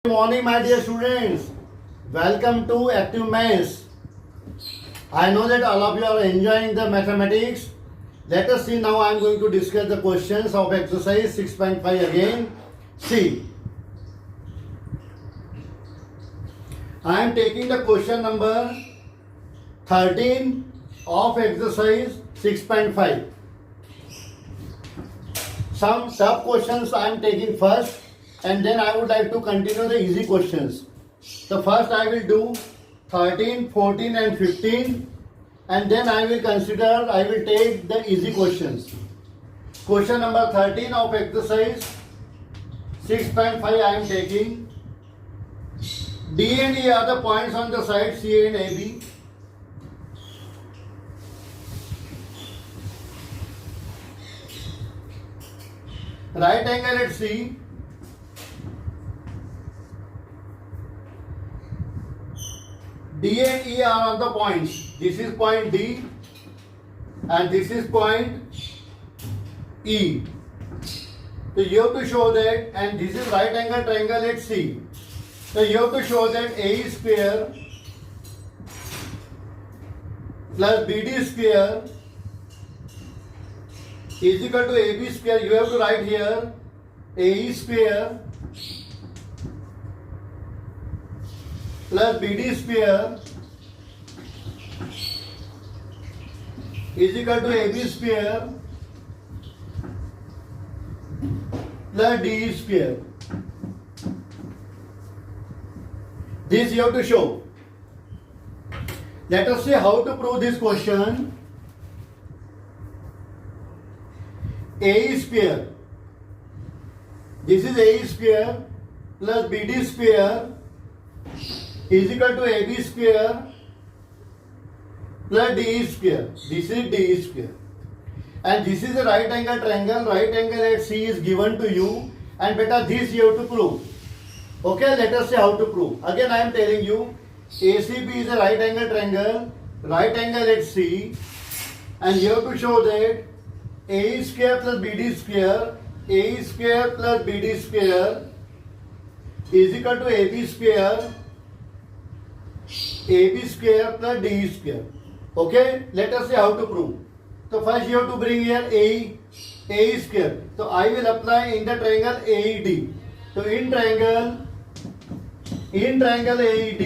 Good morning, my dear students. Welcome to Active Maths. I know that all of you are enjoying the mathematics. Let us see now. I am going to discuss the questions of exercise 6.5 again. See, I am taking the question number 13 of exercise 6.5. Some tough questions I am taking first, and then I would like to continue the easy questions. So first I will do 13, 14 and 15, and then I will take the easy questions. Question number 13 of exercise 6.5 I am taking. D and E are the points on the side C and AB. Right angle at C. D and E are on the points. This is point D and this is point E. So you have to show that, and this is right angle triangle at C. So you have to show that AE square plus BD square is equal to AB square. You have to write here AE square plus BD square is equal to AB square plus DE square. This you have to show. Let us see how to prove this question. AE square. This is AE square plus BD square is equal to AB square plus DE square. This is DE square. And this is a right angle triangle. Right angle at C is given to you. And beta this you have to prove. Okay, let us see how to prove. Again I am telling you, ACB is a right angle triangle. Right angle at C. And you have to show that AE square plus BD square, AE square plus BD square is equal to AB square plus DE square. Okay, let us see how to prove. So first you have to bring here AE square. So I will apply in the triangle AED. So in triangle AED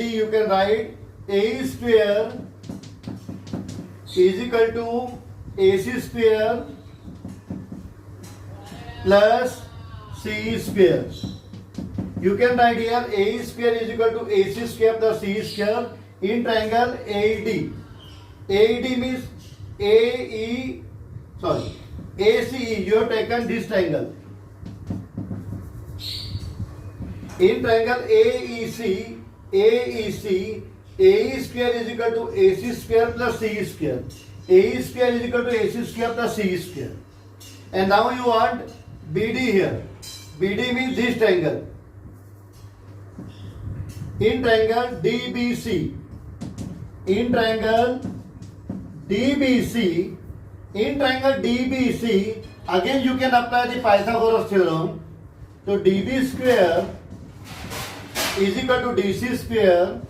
you can write AE square is equal to AC square plus CE square. You can write here AE square is equal to AC square plus CE square in triangle AED. AED means ACE. You have taken this triangle. In triangle AEC, AE square is equal to AC square plus CE square. AE square is equal to AC square plus CE square. And now you want BD here. BD means this triangle. In triangle DBC. In triangle DBC. Again you can apply the Pythagoras theorem. So DB square is equal to DC square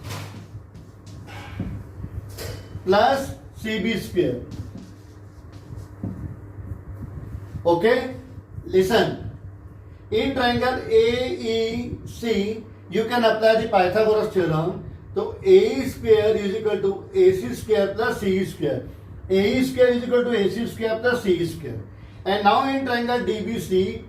plus CB square. Okay, listen. In triangle AEC, you can apply the Pythagoras theorem. So AE square is equal to AC square plus CE square. AE square is equal to AC square plus CE square. And now in triangle DB square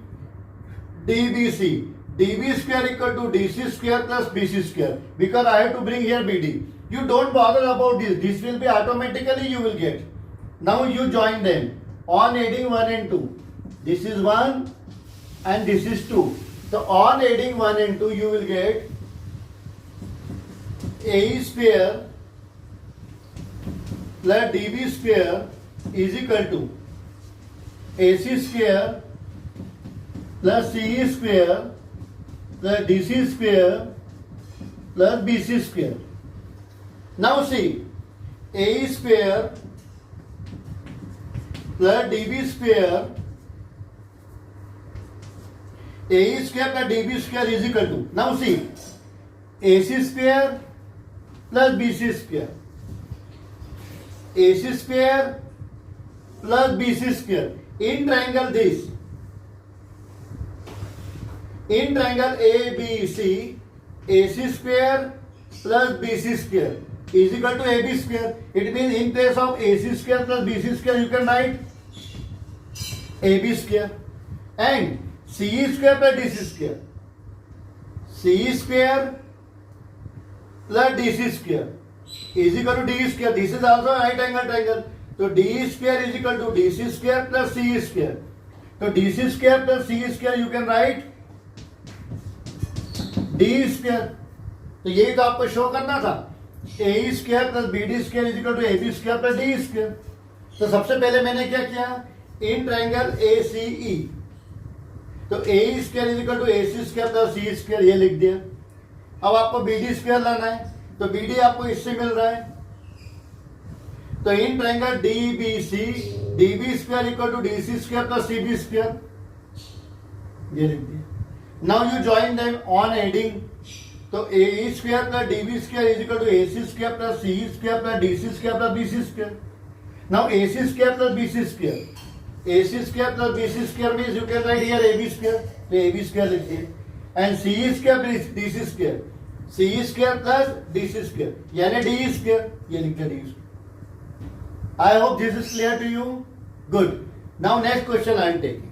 equal to DC square plus BC square, because I have to bring here BD. You don't bother about this. This will be automatically you will get. Now you join them on adding 1 and 2. This is 1 and this is 2. So on adding 1 and 2 you will get AE square plus DB square is equal to AC square plus CE square plus DC square plus BC square. Now see, AE square plus DB square A square plus DB square is equal to, now see, AC square plus BC square, AC square plus BC square in triangle this, in triangle ABC, AC square plus BC square is equal to AB square. It means in place of AC square plus BC square you can write AB square, and CE square plus DC square, CE square plus DC square is equal to D square. This is also a right angle triangle. So D square is equal to DC square plus CE square. So DC square plus CE square you can write D square. तो यही तो आपको show करना था, A square plus B D square is equal to A B square plus D square. तो सबसे पहले मैंने क्या किया, in triangle A C E, तो A square is equal to A C square plus C square ये लिख दिया। अब आपको बी डी स्क्वायर लाना है, तो बी डी आपको इससे मिल रहा है, तो in triangle D B C, D B square equal to D C square plus C B square ये लिख दिया। Now you join them on adding, तो A square plus D B square is equal to A C square plus C square plus D C square plus B C square. Now A C square plus B C square, A C square plus B C square means you can write here A B square, तो A B square लिख दिए, and C square plus D C square, C square plus D C square यानी D square ये लिख दिया D square. I hope this is clear to you, good. Now next question I am taking,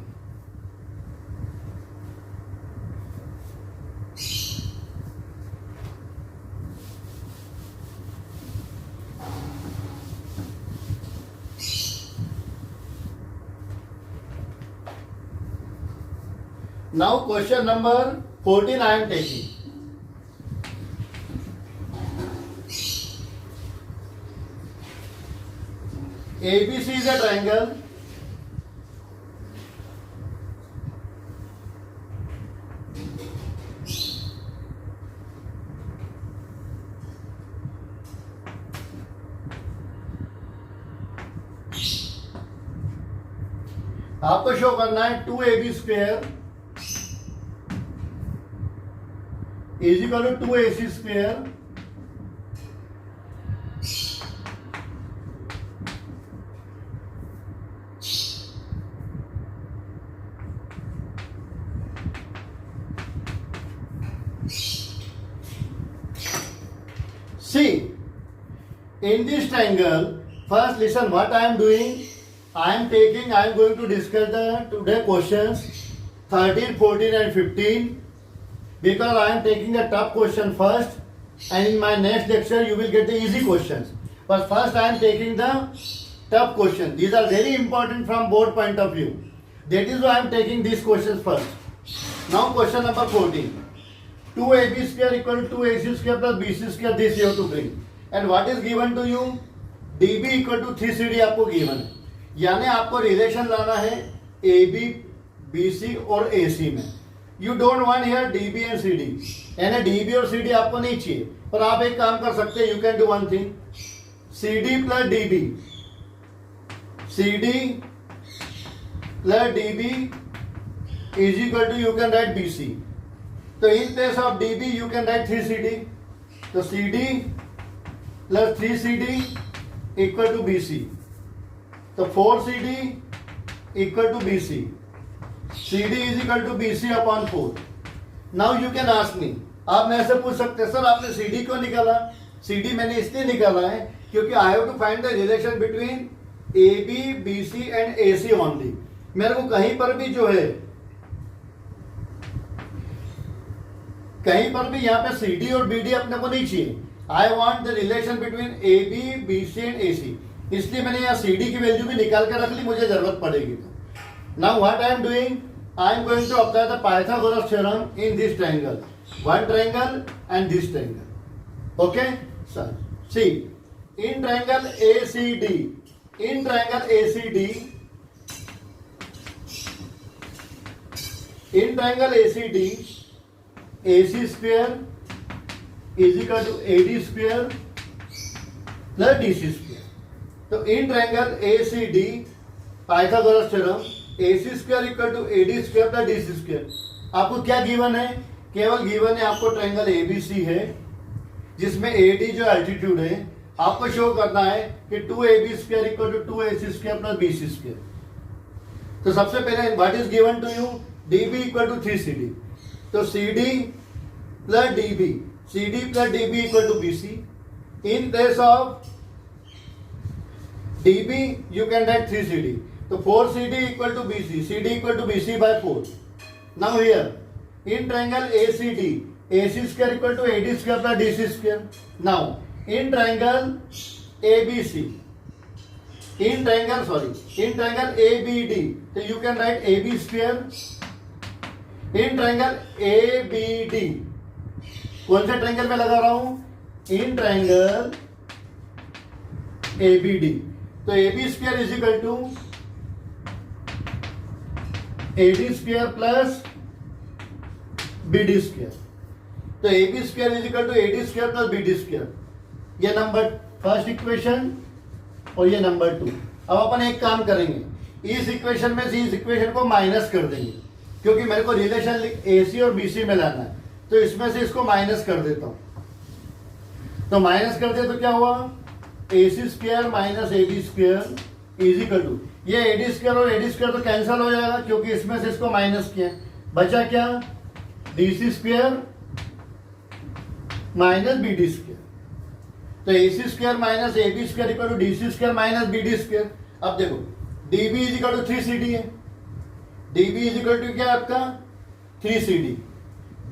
now question number 14 I am taking. ABC is a triangle, आपको show करना है 2AB square is equal to 2AC square see in this triangle. First listen what I am doing, I am going to discuss the today questions 13, 14 and 15 because I am taking the tough question first, and in my next lecture you will get the easy questions. But first I am taking the tough questions. These are very important from board point of view. That is why I am taking these questions first. Now question number 14. 2AB square equal to 2AC square plus BC square, this you have to bring. And what is given to you? DB equal to 3CD आपको given है। यानी आपको relation लाना है AB, BC और AC में। You don't want here DB and CD, यानी DB और CD आपको नहीं चाहिए, पर आप एक काम कर सकते हैं, you can do one thing, CD plus DB, CD plus DB is equal to you can write BC. तो in place of DB you can write 3CD, तो CD plus 3CD equal to BC, तो 4CD equal to BC, CD is equal to BC upon 4. Now you can ask me, आप मेरे से पूछ सकते हैं sir आपने CD क्यों निकाला? CD मैंने इसलिए निकाला है क्योंकि I have to find the relation between AB, BC and AC only. मेरे को कहीं पर भी जो है, कहीं पर भी यहाँ पे CD और BD अपने को नहीं चाहिए। I want the relation between AB, BC and AC. इसलिए मैंने यहाँ CD की वैल्यू भी निकाल कर रख ली, मुझे जरूरत पड़ेगी तो। Now what I am doing, I am going to apply the Pythagoras theorem in this triangle, one triangle and this triangle. Okay, sir. See, in triangle ACD, in triangle ACD, in triangle ACD, AC square is equal to AD square plus DC square. So in triangle ACD, Pythagoras theorem, AC square equal to AD square plus DC square. आपको क्या given है, केवल given है आपको triangle ABC है जिसमें AD जो altitude है आपको शो करना है कि 2ab square equal to 2ac square plus bc square. तो सबसे पहले what is given to you, db equal to 3cd, तो cd plus db, cd plus db equal to bc। In place of db you can write 3cd, तो 4cd equal to bc, cd equal to bc by 4। Now here in triangle acd, ac square equal to ad square plus dc square। now in triangle abc, in triangle abd, so you can write ab square। in triangle abd, कौन से triangle में लगा रहा हूं, in triangle abd, तो ab square is equal to ad square plus bd square, तो ab square is equal to ad square plus bd square. ये number first equation और ये नंबर 2। अब अपन एक काम करेंगे, इस इक्वेशन में से इस इक्वेशन को माइनस कर देंगे क्योंकि मेरे को रिलेशन ac और bc में लाना है, तो इसमें से इसको माइनस कर देता हूं। तो माइनस कर दे तो क्या हुआ, ac square minus ab square is equal to, ये ad स्क्वायर और ad स्क्वायर तो कैंसिल हो जाएगा क्योंकि इसमें से इसको माइनस किया, बचा क्या, dc square minus bd square. तो ac square minus ab square equal to dc square minus bd square. अब देखो db is equal to 3cd है, db इज इक्वल टू क्या आपका 3cd,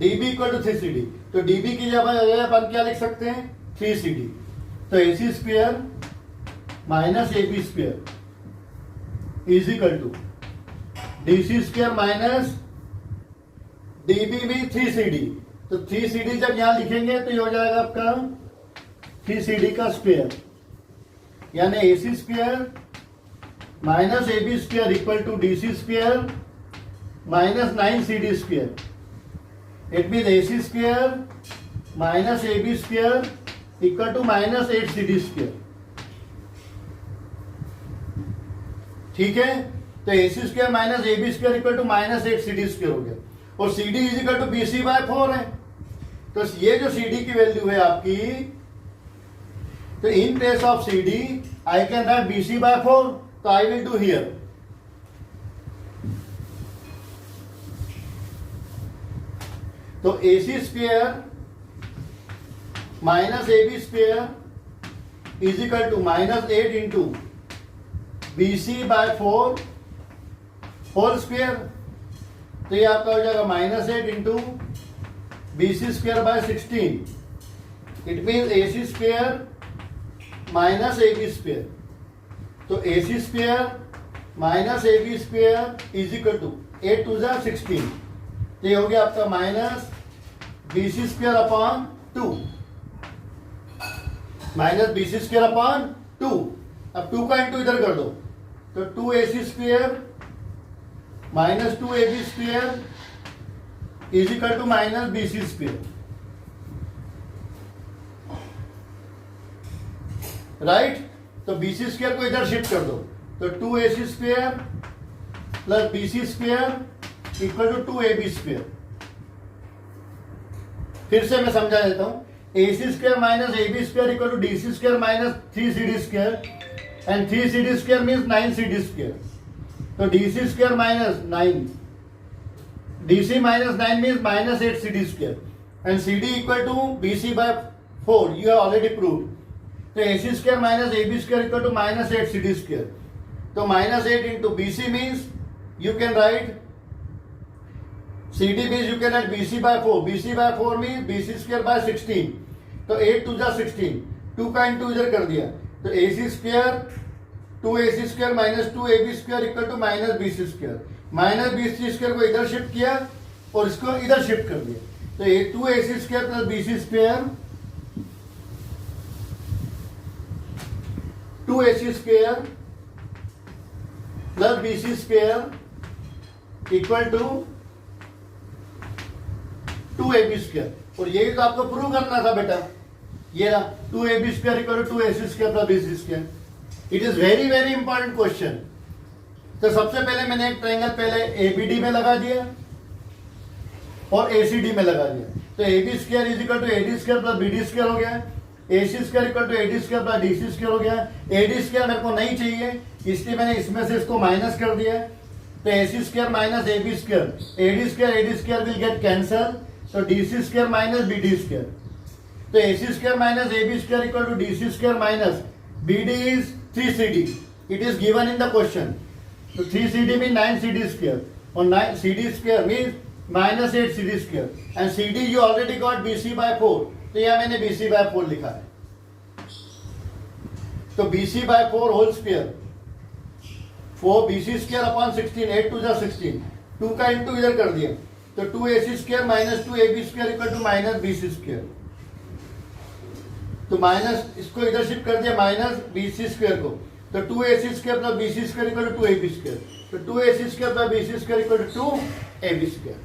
db equal to 3cd, तो db की जगह अपन क्या लिख सकते हैं 3cd, तो ac square minus ab square is equal to dc square minus db भी 3cd, तो 3cd जब यहां लिखेंगे तो ये हो जाएगा आपका 3cd का स्क्वायर, यानी ac square minus ab square equal to dc square minus 9cd square. It mean ac square minus ab square equal to minus 8cd square. ठीक है, तो ac square minus ab square equal to minus 8cd square हो गया, और CD is equal to BC by 4 है। तो ये जो CD की वैल्यू है आपकी, तो in place of CD I can write BC by 4, तो आई विल डू हियर, तो AC square minus AB square is equal to minus 8 into BC by 4 whole square, तो ये आपका हो जाएगा minus 8 into BC square by 16। It mean AC square minus AB square, तो AC square minus AB square is equal to 8 to 16, तो ये हो गया आपका minus BC square upon 2, minus BC square upon 2। अब 2 का इंटू इधर कर दो, तो 2AC square minus 2ab square is equal to minus BC square, right. तो BC स्क्वायर को इधर शिफ्ट कर दो, तो 2AC square plus BC square equal to 2ab square. फिर से मैं समझा देता हूं, AC square minus AB square equal to DC square minus 3cd square, and 3cd square means 9cd square, तो DC square minus 9, DC minus 9 means minus 8cd square, and CD equal to BC by 4, you have already proved. तो AC square minus AB square equal to minus 8cd square, तो minus 8 into BC means you can write CD means you can write BC by 4, BC by 4 means BC square by 16, तो 8 to 16, 2 का into इधर कर दिया, तो AC square 2AC square minus 2AB square equal to minus BC square, minus BC square को इधर shift किया और इसको इधर शिफ्ट कर दिया, तो ये 2AC square plus BC square 2AC square plus BC square equal to 2AB square, और यही तो आपको प्रूव करना था बेटा, ये रहा 2AB square equal to 2AC square plus BC square. It is very very important question. तो सबसे पहले मैंने एक ट्रायंगल पहले ABD में लगा दिया, और ए सी डी में लगा दिया, तो A B square is equal to A D square plus B D square हो गया, A C square equal to A D square plus D C square हो गया। ए डी स्क्वायर मेरे को नहीं चाहिए, इसलिए मैंने इसमें से इसको माइनस कर दिया, तो A C square minus A B square, A D square will get cancel, तो D C square minus B D square, तो A C square minus A B square equal to D C square minus B D is 3CD, it is given in the question, तो 3CD mean 9CD square, और 9CD square mean minus 8CD square, and CD you already got BC by 4, तो यह मैंने BC by 4 लिखा है, तो BC by 4 whole square 4 BC square upon 16, 8 2 16, 2 का into इधर कर दिया, तो 2AC square minus 2AB square equal to minus BC square, तो माइनस इसको इधर शिफ्ट कर दिया माइनस BC स्क्वायर को, तो 2AC square plus BC square equal to 2AB square, तो 2AC square plus BC square equal to 2AB square.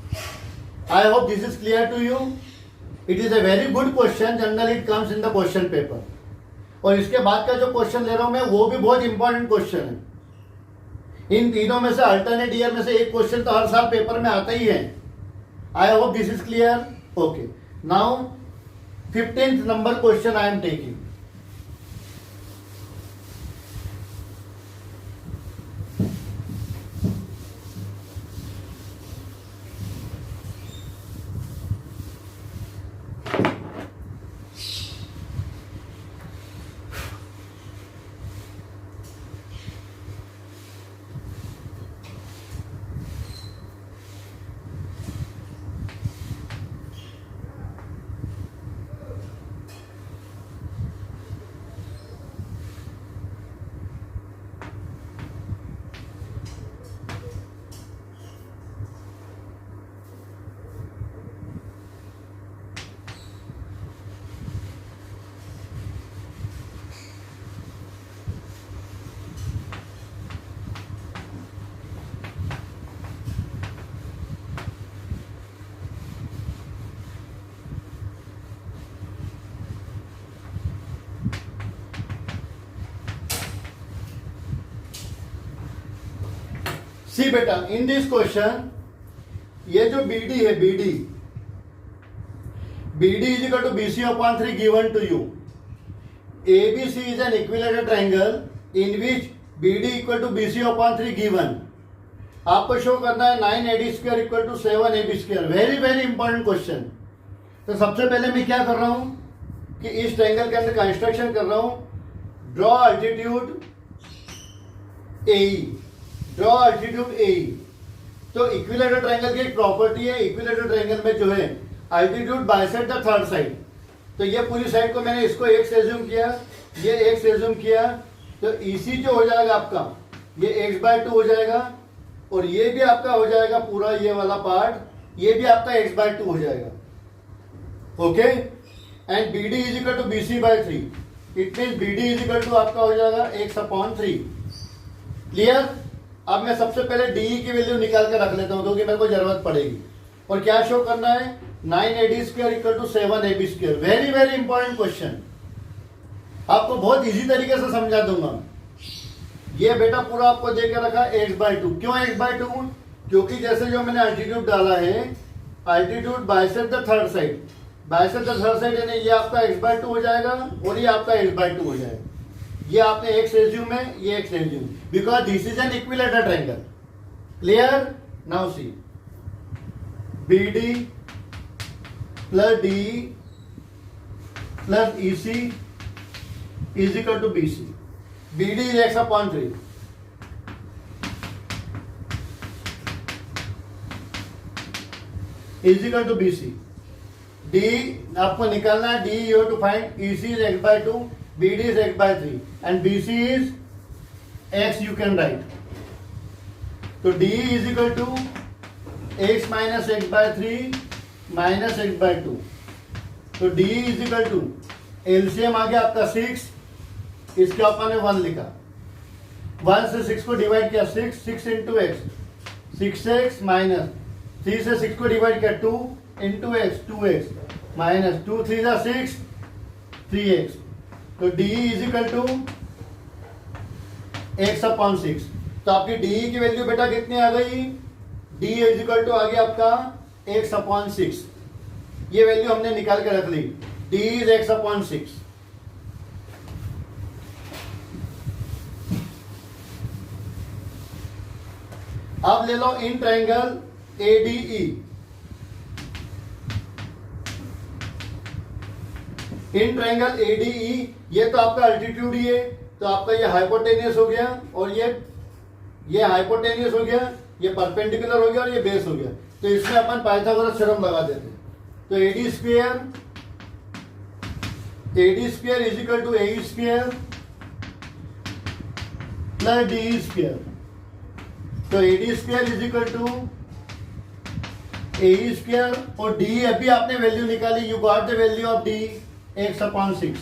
I hope this is clear to you. It is a very good question, generally it comes in the question paper, और इसके बाद का जो question ले रहा हूं मैं वो भी बहुत इंपॉर्टेंट क्वेश्चन है। इन तीनों में से अल्टरनेट ईयर में से एक क्वेश्चन तो हर साल पेपर में आता ही है। I hope this is clear. Okay, now 15th number question I am taking. See बेटा, इन दिस क्वेश्चन ये जो BD है, BD is equal to BC upon 3 given to you. ABC is an equilateral triangle in which BD equal to BC upon 3 given. आपको show करना है 9AD square equal to 7AB square. Very very important question. तो सबसे पहले मैं क्या कर रहा हूं कि इस ट्रायंगल के अंदर कंस्ट्रक्शन कर रहा हूं। Draw altitude AE, draw altitude AE। तो इक्विलेटरल ट्रायंगल की एक प्रॉपर्टी है, इक्विलेटरल ट्रायंगल में जो है altitude bisect the third side. तो ये पूरी साइड को मैंने इसको x से एज्यूम किया, ये x से एज्यूम किया, तो EC जो हो जाएगा आपका ये x/2 हो जाएगा, और ये भी आपका हो जाएगा पूरा ये वाला पार्ट, ये भी आपका x/2 हो जाएगा। Okay, and BD is equal to BC/3, it mean BD is equal to आपका हो जाएगा x/3। क्लियर। अब मैं सबसे पहले DE की वैल्यू निकाल कर रख लेता हूं क्योंकि मेरे को जरूरत पड़ेगी। और क्या शो करना है, 9AD square equal to 7AB square. Very very important question, आपको बहुत इजी तरीके से समझा दूंगा। ये बेटा पूरा आपको दे के रखा x/2। क्यों x/2? क्योंकि जैसे जो मैंने अल्टीट्यूड डाला है, altitude bisect the third side, bisect the third side यानी ये आपका x/2 हो जाएगा और ये आपका x/2 हो जाएगा। ये आपने x एज्यूम है, ये x assume, because this is an equilateral triangle. Clear. Now see, BD plus DE plus EC is equal to BC। BD is x/3, is equal to BC। D आपको निकालना है, D you have to find, EC is x/2, BD is x/3 and BC is x, you can write. तो DE is equal to x minus x/3 minus x/2। तो DE is equal to LCM आ गया आपका 6, इसके ऊपर ने 1 लिखा, 1 से 6 को डिवाइड किया 6 इंटू x, 6x माइनस 3 से 6 को डिवाइड किया 2 इंटू x, 2x माइनस 2 3 जा 6, 3x। तो DE is equal to x/6। तो आपकी DE की वैल्यू बेटा कितनी आ गई, DE इज इक्वल टू आ गया आपका x/6, ये वैल्यू हमने निकाल के रख ली, d इज x/6। अब ले लो in triangle ADE। In triangle ADE, ये तो आपका अल्टीट्यूड ही है, तो आपका ये हाइपोटेनियस हो गया और ये हाइपोटेनियस हो गया, ये परपेंडिकुलर हो गया और ये बेस हो गया। तो इसमें अपन पाइथागोरस थ्योरम लगा देते हैं। तो AD square is equal to AE square plus DE square. तो AD square is equal to AE square और DE अभी आपने वैल्यू निकाली, you got the value of D x/6।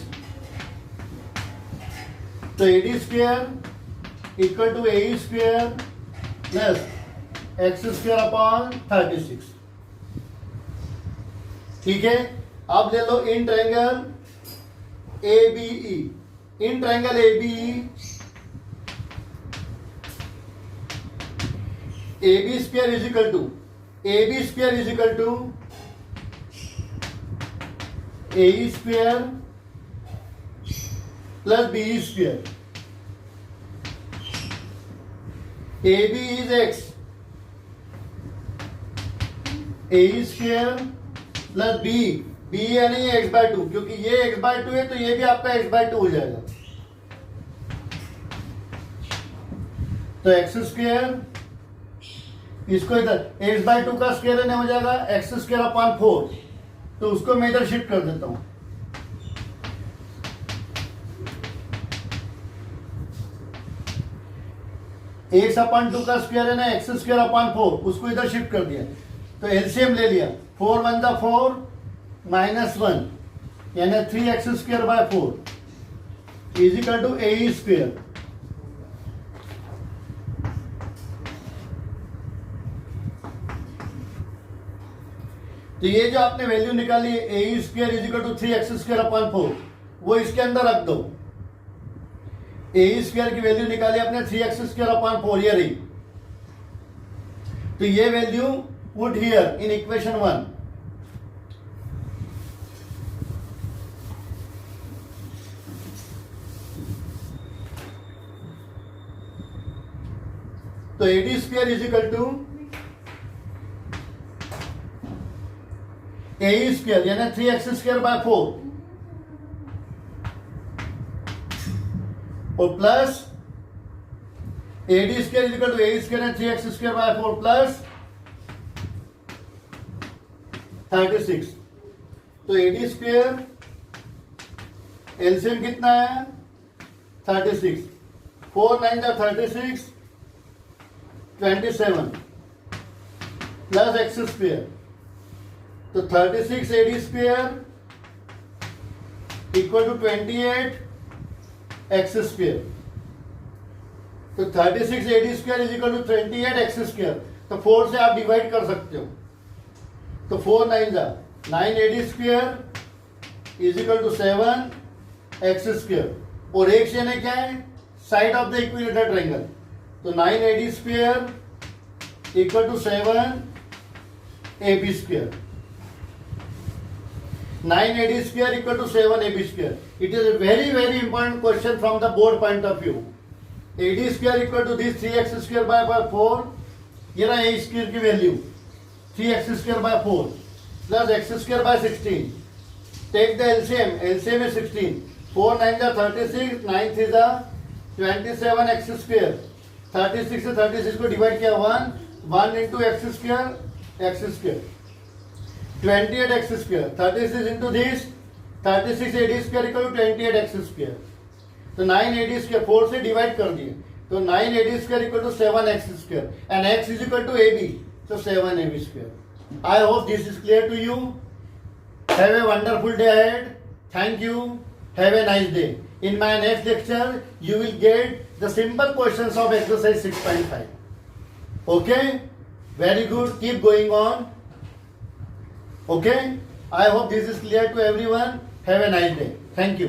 तो AD square equal to AE square प्लस x square upon 36। ठीक है, अब ले लो in triangle ABE। In triangle ABE, AB square is equal to AE square plus BE square. AB is x, AE square plus B यानी x/2, क्योंकि ये x/2 है तो ये भी आपका x/2 हो जाएगा। तो x स्क्वायर, इसको इधर x/2 का स्क्वायर रहने हो जाएगा x स्क्वायर अपॉन 4, तो उसको मैं इधर शिफ्ट कर देता हूं। x/2 का स्क्वायर है ना x स्क्वायर अपॉन 4, उसको इधर शिफ्ट कर दिया, तो एलसीएम ले लिया। 4 1 जा 4 माइनस 1 यानी 3x square by 4 is equal to AE square. तो ये जो आपने वैल्यू निकाली AE square is equal to 3x square upon 4, वो इसके अंदर रख दो। AE स्क्वायर की वैल्यू निकाली आपने 3x स्क्वायर अपॉन 4, ये रही। तो ये value put here in equation 1। तो AD square is equal to AE square यानी 3x स्क्वायर बाय 4 और plus AD square is equal to AE square यानी 3x स्क्वायर बाय 4 प्लस 36। तो AD स्क्वायर एलसीएम कितना है 36, 4 9 जा 36 27 प्लस x स्क्वायर। तो 36 AD square equal to 28 x square. तो 36 AD square is equal to 28 x square. तो 4 से आप डिवाइड कर सकते हो, तो 4 9 जा 9 AD square is equal to 7 x square और x यानी क्या है side of the equilateral triangle. तो 9 AD square equal to 7 AB square. 9 AD square equal to 7 AB square. It is a very important question from the board point of view. AD square equal to this 3x square by 4. ये रहा A square की value 3x square by 4 plus x square by 16. Take the LCM. LCM is 16. 4 9 जा 36, 9 3 जा 27 x square. 36 से 36 को divide किया 1 into x square. 28 x square, 36 into this 36 AD square equal to 28 x square। तो 9 AD square 4 से divide कर दिए, तो 9 AD square equal to 7 x square and x is equal to AB, so 7 AB square। I hope this is clear to you. Have a wonderful day ahead. Thank you. Have a nice day. In my next lecture, you will get the simple questions of exercise 6.5. Okay? Very good. Keep going on. Okay, I hope this is clear to everyone. Have a nice day. Thank you.